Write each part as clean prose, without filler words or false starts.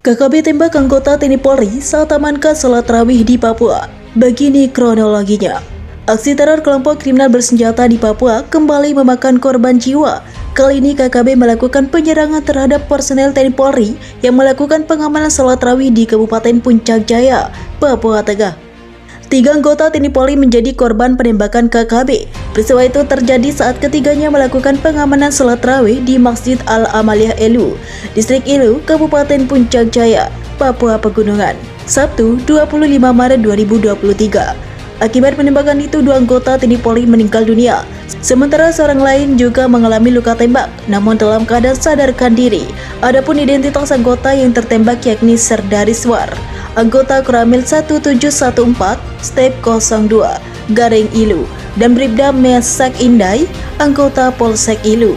KKB tembak anggota TNI Polri saat amankan sholat tarawih di Papua. Begini kronologinya. Aksi teror kelompok kriminal bersenjata di Papua kembali memakan korban jiwa. Kali ini KKB melakukan penyerangan terhadap personel TNI Polri yang melakukan pengamanan sholat tarawih di Kabupaten Puncak Jaya, Papua Tengah. 3 anggota TNI Polri menjadi korban penembakan KKB. Peristiwa itu terjadi saat ketiganya melakukan pengamanan sholat tarawih di Masjid Al-Amaliyah Elu, Distrik Ilu, Kabupaten Puncak Jaya, Papua Pegunungan, Sabtu 25 Maret 2023. Akibat penembakan itu 2 anggota TNI Polri meninggal dunia, sementara seorang lain juga mengalami luka tembak, namun dalam keadaan sadarkan diri. Adapun identitas anggota yang tertembak yakni Serdariswar, anggota Koramil 1714 Step 02 Garing Ilu, dan Bribda Mesak Indai, anggota Polsek Ilu.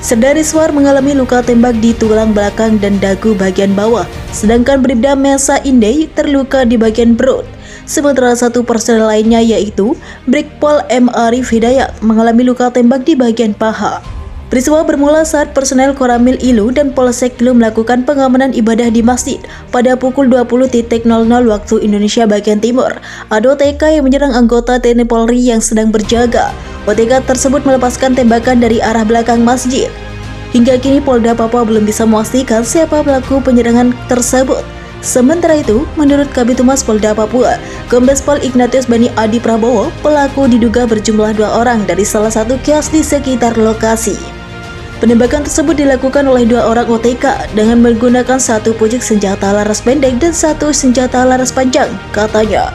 Serdariswar mengalami luka tembak di tulang belakang dan dagu bagian bawah, sedangkan Bribda Mesak Indai terluka di bagian perut. Sementara satu personel lainnya yaitu Brigpol M. Arif Hidayat mengalami luka tembak di bagian paha. Peristiwa bermula saat personel Koramil Ilu dan Polsek Ilu melakukan pengamanan ibadah di masjid pada pukul 20.00 waktu Indonesia bagian timur. Ada OTK yang menyerang anggota TNI Polri yang sedang berjaga. OTK tersebut melepaskan tembakan dari arah belakang masjid. Hingga kini Polda Papua belum bisa memastikan siapa pelaku penyerangan tersebut. Sementara itu, menurut Kabid Humas Polda Papua, Kombes Pol Ignatius Bani Adi Prabowo, pelaku diduga berjumlah 2 orang dari salah satu kios di sekitar lokasi. Penembakan tersebut dilakukan oleh 2 orang OTK dengan menggunakan 1 pucuk senjata laras pendek dan 1 senjata laras panjang, katanya.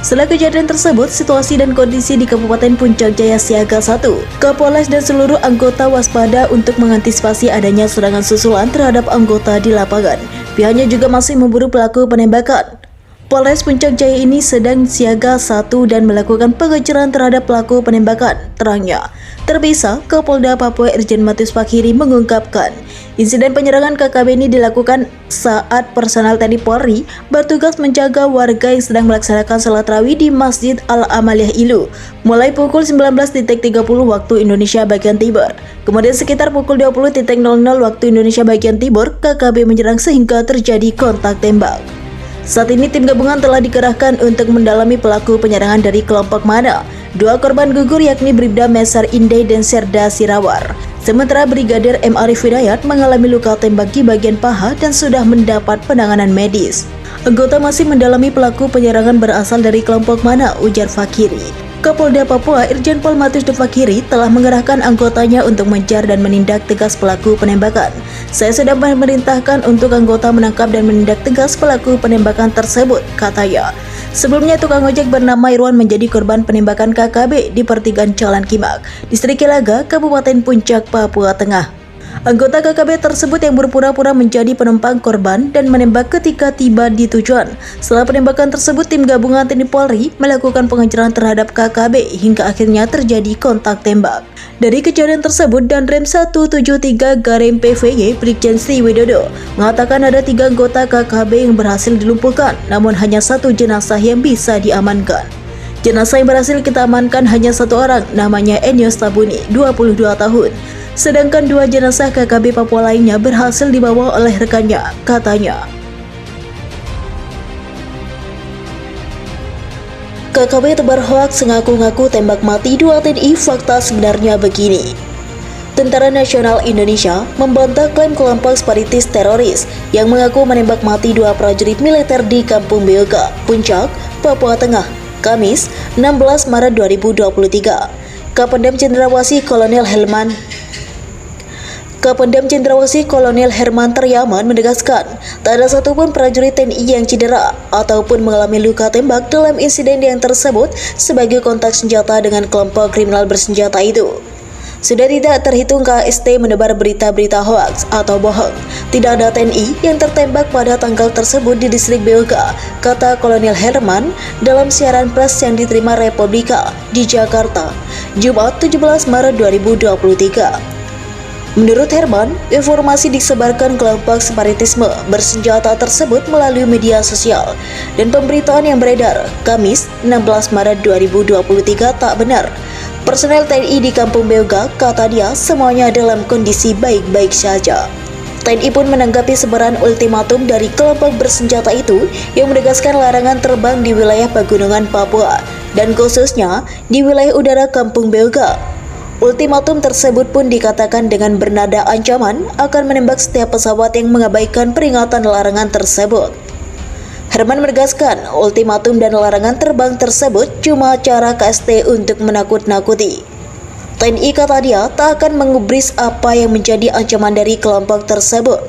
Setelah kejadian tersebut, situasi dan kondisi di Kabupaten Puncak Jaya siaga 1. Kapolres dan seluruh anggota waspada untuk mengantisipasi adanya serangan susulan terhadap anggota di lapangan. Pihaknya juga masih memburu pelaku penembakan. Polres Puncak Jaya ini sedang siaga 1 dan melakukan pengejaran terhadap pelaku penembakan, terangnya. Terpisah, Kapolda Papua Irjen Matius Fakhiri mengungkapkan, insiden penyerangan KKB ini dilakukan saat personel TNI Polri bertugas menjaga warga yang sedang melaksanakan sholat tarawih di Masjid Al-Amaliyah Ilu, mulai pukul 19.30 waktu Indonesia bagian timur. Kemudian sekitar pukul 20.00 waktu Indonesia bagian timur, KKB menyerang sehingga terjadi kontak tembak. Saat ini tim gabungan telah dikerahkan untuk mendalami pelaku penyerangan dari kelompok mana. 2 korban gugur yakni Bribda Mesar Indai dan Serda Sirawar. Sementara Brigadir M. Arif Hidayat mengalami luka tembak di bagian paha dan sudah mendapat penanganan medis. Anggota masih mendalami pelaku penyerangan berasal dari kelompok mana, ujar Fakhiri. Kapolda Papua Irjen Pol Matius Fakhiri telah mengerahkan anggotanya untuk mengejar dan menindak tegas pelaku penembakan. Saya sudah memerintahkan untuk anggota menangkap dan menindak tegas pelaku penembakan tersebut, katanya. Sebelumnya tukang ojek bernama Irwan menjadi korban penembakan KKB di pertigaan Jalan Kimak, Distrik Ilaga, Kabupaten Puncak, Papua Tengah. Anggota KKB tersebut yang berpura-pura menjadi penumpang korban dan menembak ketika tiba di tujuan. Setelah penembakan tersebut, tim gabungan TNI Polri melakukan pengejaran terhadap KKB hingga akhirnya terjadi kontak tembak. Dari kejadian tersebut, Danrem 173 Garim PVY Brigjen Sri Widodo mengatakan ada 3 anggota KKB yang berhasil dilumpuhkan, namun hanya 1 jenazah yang bisa diamankan. Jenazah yang berhasil kita amankan hanya 1 orang, namanya Enios Tabuni, 22 tahun. Sedangkan 2 jenazah KKB Papua lainnya berhasil dibawa oleh rekannya, katanya. KKB tebar hoaks ngaku-ngaku tembak mati 2 TNI, fakta sebenarnya begini. Tentara Nasional Indonesia membantah klaim kelompok separatis teroris yang mengaku menembak mati 2 prajurit militer di Kampung Beoga, Puncak, Papua Tengah, Kamis 16 Maret 2023. Kapendam Cendrawasih Kolonel Herman Teryaman menegaskan, tak ada satupun prajurit TNI yang cedera ataupun mengalami luka tembak dalam insiden yang tersebut sebagai kontak senjata dengan kelompok kriminal bersenjata itu. Sudah tidak terhitung KST menebar berita-berita hoaks atau bohong. Tidak ada TNI yang tertembak pada tanggal tersebut di Distrik Beoga, kata Kolonel Herman dalam siaran pers yang diterima Republika di Jakarta, Jumat 17 Maret 2023. Menurut Herman, informasi disebarkan kelompok separatisme bersenjata tersebut melalui media sosial dan pemberitaan yang beredar Kamis 16 Maret 2023 tak benar. Personel TNI di Kampung Beoga, kata dia, semuanya dalam kondisi baik-baik saja. TNI pun menanggapi sebaran ultimatum dari kelompok bersenjata itu yang menegaskan larangan terbang di wilayah pegunungan Papua dan khususnya di wilayah udara Kampung Beoga. Ultimatum tersebut pun dikatakan dengan bernada ancaman akan menembak setiap pesawat yang mengabaikan peringatan larangan tersebut. Herman menegaskan ultimatum dan larangan terbang tersebut cuma cara KST untuk menakut-nakuti. TNI kata dia tak akan mengubris apa yang menjadi ancaman dari kelompok tersebut.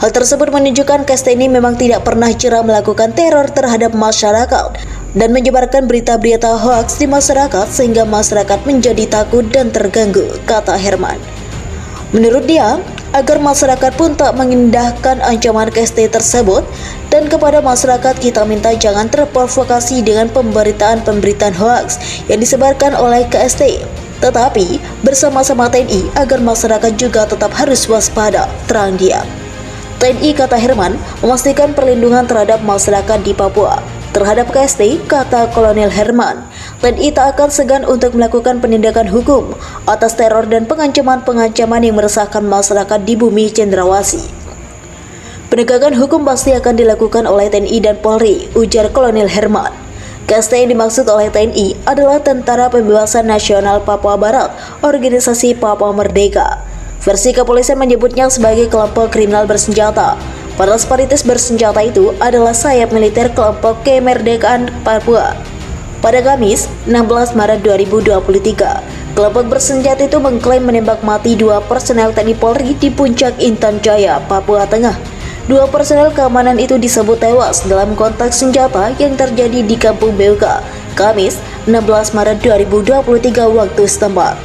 Hal tersebut menunjukkan KST ini memang tidak pernah jera melakukan teror terhadap masyarakat dan menyebarkan berita-berita hoaks di masyarakat sehingga masyarakat menjadi takut dan terganggu, kata Herman. Menurut dia, agar masyarakat pun tak mengindahkan ancaman KST tersebut dan kepada masyarakat kita minta jangan terprovokasi dengan pemberitaan-pemberitaan hoaks yang disebarkan oleh KST. Tetapi bersama-sama TNI agar masyarakat juga tetap harus waspada, terang dia. TNI, kata Herman, memastikan perlindungan terhadap masyarakat di Papua. Terhadap KST, kata Kolonel Herman, TNI tak akan segan untuk melakukan penindakan hukum atas teror dan pengancaman-pengancaman yang meresahkan masyarakat di bumi Cendrawasih. Penegakan hukum pasti akan dilakukan oleh TNI dan Polri, ujar Kolonel Herman. KST yang dimaksud oleh TNI adalah Tentara Pembebasan Nasional Papua Barat, Organisasi Papua Merdeka. Versi kepolisian menyebutnya sebagai kelompok kriminal bersenjata. Padahal separatis bersenjata itu adalah sayap militer kelompok kemerdekaan Papua. Pada Kamis, 16 Maret 2023, kelompok bersenjata itu mengklaim menembak mati 2 personel TNI Polri di Puncak Intan Jaya, Papua Tengah. 2 personel keamanan itu disebut tewas dalam kontak senjata yang terjadi di Kampung Beoga, Kamis 16 Maret 2023 waktu setempat.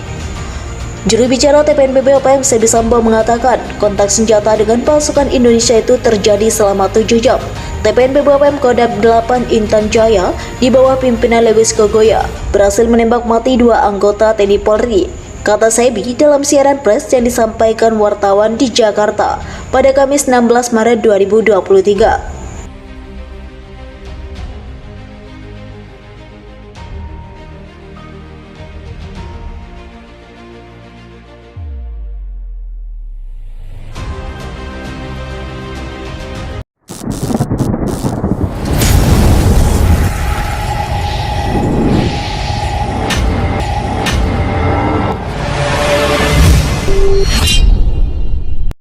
Juru bicara TPNPB OPM Sebi Sambo mengatakan kontak senjata dengan pasukan Indonesia itu terjadi selama 7 jam. TPNPB OPM Kodam 8 Intan Jaya di bawah pimpinan Lewis Kogoya berhasil menembak mati 2 anggota TNI Polri, kata Sebi dalam siaran pers yang disampaikan wartawan di Jakarta pada Kamis 16 Maret 2023.